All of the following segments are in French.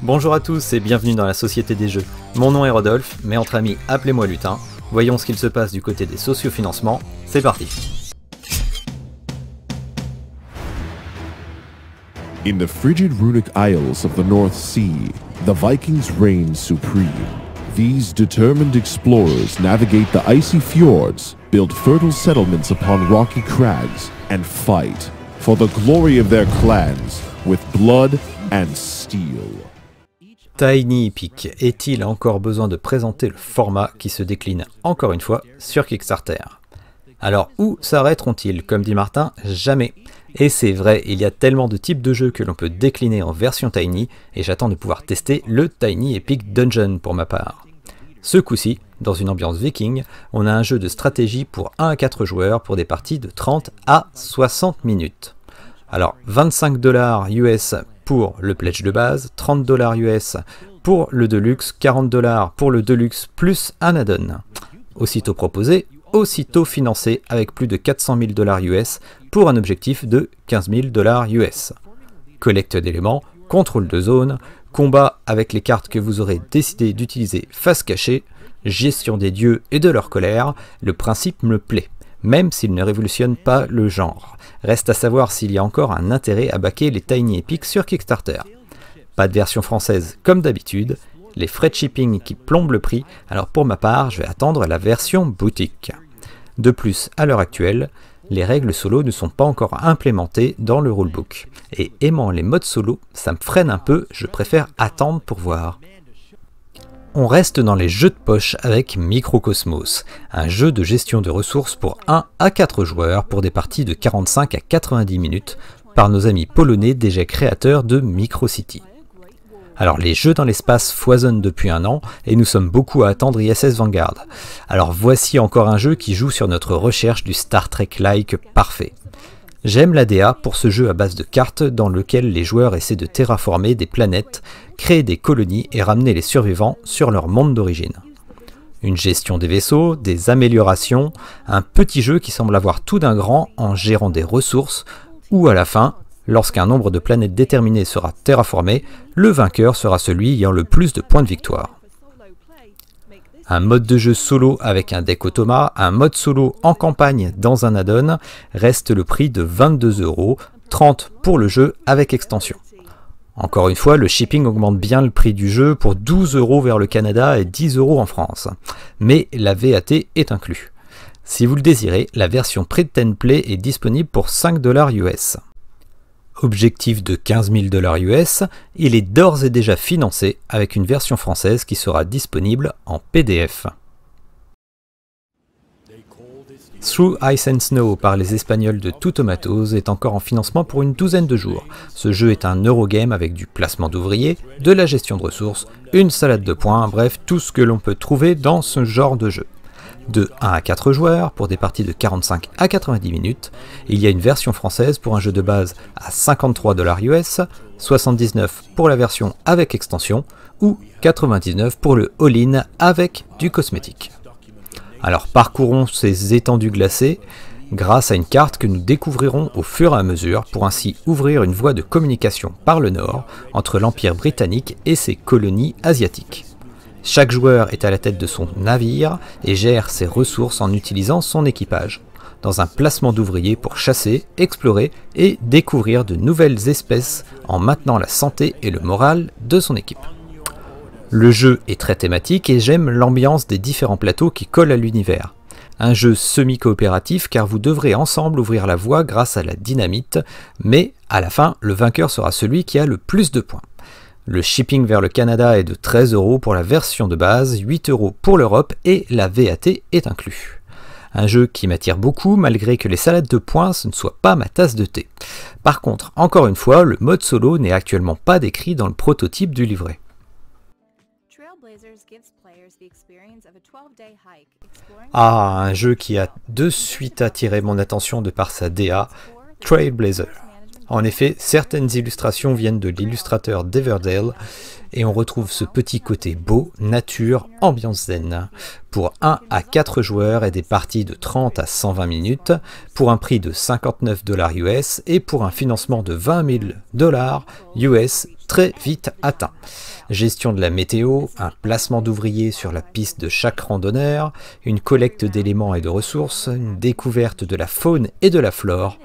Bonjour à tous et bienvenue dans la Société des Jeux. Mon nom est Rodolphe, mais entre amis, appelez-moi Lutin. Voyons ce qu'il se passe du côté des sociofinancements. C'est parti. In the frigid runic isles of the North Sea, the Vikings reign supreme. These determined explorers navigate the icy fjords, build fertile settlements upon rocky crags, and fight for the glory of their clans with blood and steel. Tiny Epic est-il encore besoin de présenter le format qui se décline encore une fois sur Kickstarter? Alors où s'arrêteront-ils? Comme dit Martin, jamais. Et c'est vrai, il y a tellement de types de jeux que l'on peut décliner en version Tiny, et j'attends de pouvoir tester le Tiny Epic Dungeon pour ma part. Ce coup-ci, dans une ambiance viking, on a un jeu de stratégie pour 1 à 4 joueurs pour des parties de 30 à 60 minutes. Alors 25 $ US pour le pledge de base, 30 $ US pour le deluxe, 40 $ pour le deluxe plus un add-on. Aussitôt proposé, aussitôt financé avec plus de 400 000 $ US pour un objectif de 15 000 $ US. Collecte d'éléments, contrôle de zone, combat avec les cartes que vous aurez décidé d'utiliser face cachée, gestion des dieux et de leur colère, le principe me plaît, même s'il ne révolutionne pas le genre. Reste à savoir s'il y a encore un intérêt à backer les Tiny Epic sur Kickstarter. Pas de version française comme d'habitude, les frais de shipping qui plombent le prix, alors pour ma part je vais attendre la version boutique. De plus, à l'heure actuelle, les règles solo ne sont pas encore implémentées dans le rulebook. Et aimant les modes solo, ça me freine un peu, je préfère attendre pour voir. On reste dans les jeux de poche avec Microcosmos, un jeu de gestion de ressources pour 1 à 4 joueurs pour des parties de 45 à 90 minutes par nos amis polonais déjà créateurs de Microcity. Alors les jeux dans l'espace foisonnent depuis un an et nous sommes beaucoup à attendre ISS Vanguard. Alors voici encore un jeu qui joue sur notre recherche du Star Trek-like parfait. J'aime la DA pour ce jeu à base de cartes dans lequel les joueurs essaient de terraformer des planètes, créer des colonies et ramener les survivants sur leur monde d'origine. Une gestion des vaisseaux, des améliorations, un petit jeu qui semble avoir tout d'un grand en gérant des ressources, où à la fin, lorsqu'un nombre de planètes déterminé sera terraformé, le vainqueur sera celui ayant le plus de points de victoire. Un mode de jeu solo avec un deck automa, un mode solo en campagne dans un add-on, reste le prix de 22 €, 30 pour le jeu avec extension. Encore une fois, le shipping augmente bien le prix du jeu pour 12 € vers le Canada et 10 € en France. Mais la VAT est inclus. Si vous le désirez, la version Print and Play est disponible pour 5 $ US. Objectif de 15 000 $ US, il est d'ores et déjà financé avec une version française qui sera disponible en PDF. Through Ice and Snow par les Espagnols de Two Tomatoes est encore en financement pour une douzaine de jours. Ce jeu est un Eurogame avec du placement d'ouvriers, de la gestion de ressources, une salade de points, bref tout ce que l'on peut trouver dans ce genre de jeu. De 1 à 4 joueurs pour des parties de 45 à 90 minutes, il y a une version française pour un jeu de base à 53 $ US, 79 pour la version avec extension ou 99 pour le all-in avec du cosmétique. Alors parcourons ces étendues glacées grâce à une carte que nous découvrirons au fur et à mesure pour ainsi ouvrir une voie de communication par le nord entre l'Empire britannique et ses colonies asiatiques. Chaque joueur est à la tête de son navire et gère ses ressources en utilisant son équipage, dans un placement d'ouvriers pour chasser, explorer et découvrir de nouvelles espèces en maintenant la santé et le moral de son équipe. Le jeu est très thématique et j'aime l'ambiance des différents plateaux qui collent à l'univers. Un jeu semi-coopératif car vous devrez ensemble ouvrir la voie grâce à la dynamite, mais à la fin, le vainqueur sera celui qui a le plus de points. Le shipping vers le Canada est de 13 € pour la version de base, 8 € pour l'Europe et la VAT est inclus. Un jeu qui m'attire beaucoup malgré que les salades de points ce ne soit pas ma tasse de thé. Par contre, encore une fois, le mode solo n'est actuellement pas décrit dans le prototype du livret. Ah, un jeu qui a de suite attiré mon attention de par sa DA, Trailblazer. En effet, certaines illustrations viennent de l'illustrateur d'Everdale et on retrouve ce petit côté beau, nature, ambiance zen. Pour 1 à 4 joueurs et des parties de 30 à 120 minutes, pour un prix de 59 $ US et pour un financement de 20 000 $ US très vite atteint. Gestion de la météo, un placement d'ouvriers sur la piste de chaque randonneur, une collecte d'éléments et de ressources, une découverte de la faune et de la flore.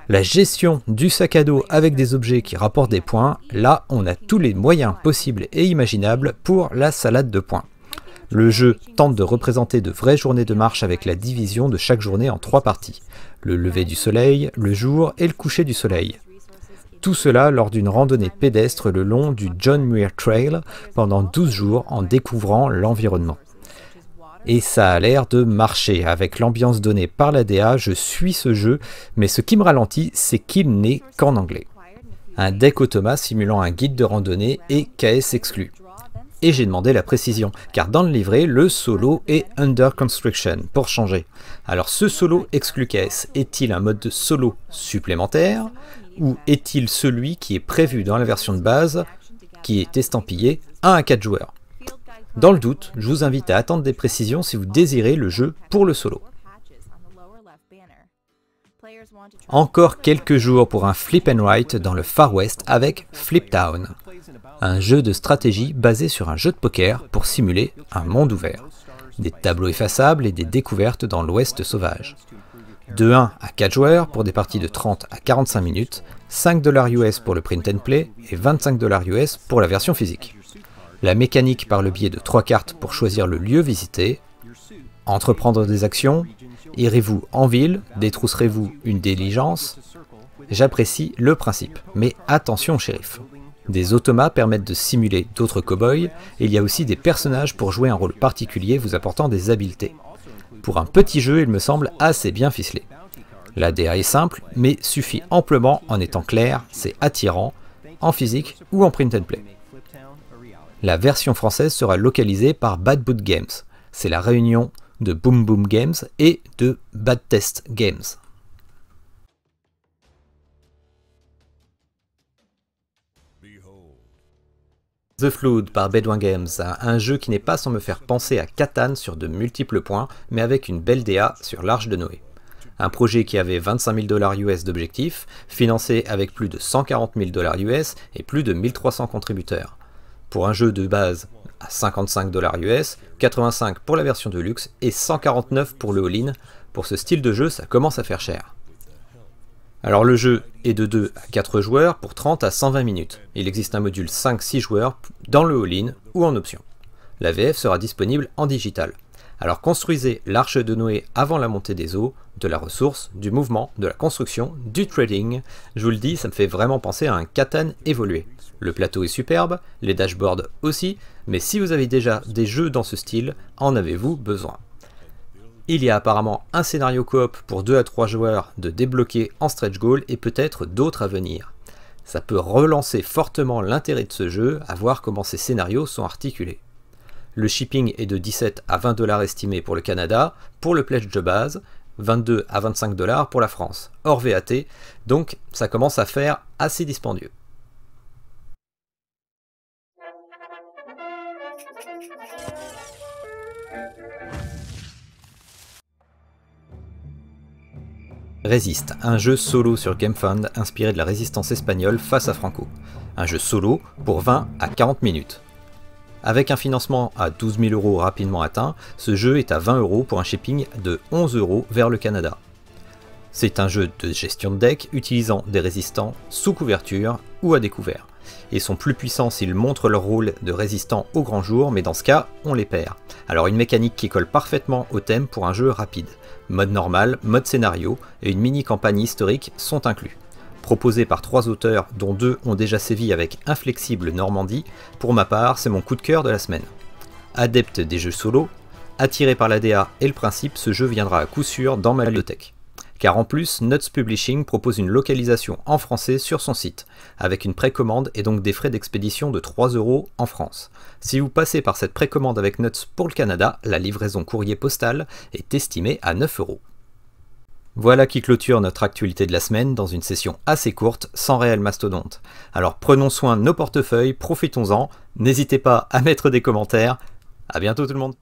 La gestion du sac à dos avec des objets qui rapportent des points, là on a tous les moyens possibles et imaginables pour la salade de points. Le jeu tente de représenter de vraies journées de marche avec la division de chaque journée en 3 parties. Le lever du soleil, le jour et le coucher du soleil. Tout cela lors d'une randonnée pédestre le long du John Muir Trail pendant 12 jours en découvrant l'environnement. Et ça a l'air de marcher. Avec l'ambiance donnée par la DA, je suis ce jeu, mais ce qui me ralentit, c'est qu'il n'est qu'en anglais. Un deck automa simulant un guide de randonnée et KS exclu. Et j'ai demandé la précision, car dans le livret, le solo est under construction, pour changer. Alors ce solo exclu KS, est-il un mode de solo supplémentaire, ou est-il celui qui est prévu dans la version de base, qui est estampillé 1 à 4 joueurs? Dans le doute, je vous invite à attendre des précisions si vous désirez le jeu pour le solo. Encore quelques jours pour un flip and write dans le Far West avec Flip Town, un jeu de stratégie basé sur un jeu de poker pour simuler un monde ouvert, des tableaux effaçables et des découvertes dans l'Ouest sauvage. De 1 à 4 joueurs pour des parties de 30 à 45 minutes, 5 $ US pour le print and play et 25 $ US pour la version physique. La mécanique par le biais de 3 cartes pour choisir le lieu visité, entreprendre des actions, irez-vous en ville, détrousserez-vous une diligence. J'apprécie le principe, mais attention shérif. Des automas permettent de simuler d'autres cow-boys, et il y a aussi des personnages pour jouer un rôle particulier vous apportant des habiletés. Pour un petit jeu, il me semble assez bien ficelé. La DA est simple, mais suffit amplement en étant clair, c'est attirant, en physique ou en print and play. La version française sera localisée par Bad Boot Games. C'est la réunion de Boom Boom Games et de Bad Test Games. The Flood par Bedouin Games, un jeu qui n'est pas sans me faire penser à Catan sur de multiples points, mais avec une belle DA sur l'Arche de Noé. Un projet qui avait 25 000 $ US d'objectifs, financé avec plus de 140 000 $ US et plus de 1300 contributeurs. Pour un jeu de base à 55 $ US, 85 pour la version de luxe et 149 pour le all-in, pour ce style de jeu ça commence à faire cher. Alors le jeu est de 2 à 4 joueurs pour 30 à 120 minutes. Il existe un module 5-6 joueurs dans le all-in ou en option. La VF sera disponible en digital. Alors construisez l'Arche de Noé avant la montée des eaux, de la ressource, du mouvement, de la construction, du trading. Je vous le dis, ça me fait vraiment penser à un Catan évolué. Le plateau est superbe, les dashboards aussi, mais si vous avez déjà des jeux dans ce style, en avez-vous besoin? Il y a apparemment un scénario coop pour 2 à 3 joueurs de débloquer en stretch goal et peut-être d'autres à venir. Ça peut relancer fortement l'intérêt de ce jeu, à voir comment ces scénarios sont articulés. Le shipping est de 17 à 20 $ estimé pour le Canada, pour le pledge de base, 22 à 25 $ pour la France, hors VAT, donc ça commence à faire assez dispendieux. Résiste, un jeu solo sur GameFound inspiré de la résistance espagnole face à Franco. Un jeu solo pour 20 à 40 minutes. Avec un financement à 12 000 € rapidement atteint, ce jeu est à 20 € pour un shipping de 11 € vers le Canada. C'est un jeu de gestion de deck utilisant des résistants sous couverture ou à découvert. Ils sont plus puissants s'ils montrent leur rôle de résistant au grand jour, mais dans ce cas, on les perd. Alors une mécanique qui colle parfaitement au thème pour un jeu rapide. Mode normal, mode scénario et une mini-campagne historique sont inclus. Proposé par 3 auteurs dont 2 ont déjà sévi avec Inflexible Normandie, pour ma part c'est mon coup de cœur de la semaine. Adepte des jeux solo, attiré par la DA et le principe, ce jeu viendra à coup sûr dans ma bibliothèque. Car en plus, Nuts Publishing propose une localisation en français sur son site, avec une précommande et donc des frais d'expédition de 3 € en France. Si vous passez par cette précommande avec Nuts pour le Canada, la livraison courrier postal est estimée à 9 €. Voilà qui clôture notre actualité de la semaine dans une session assez courte, sans réel mastodonte. Alors prenons soin de nos portefeuilles, profitons-en, n'hésitez pas à mettre des commentaires. À bientôt tout le monde.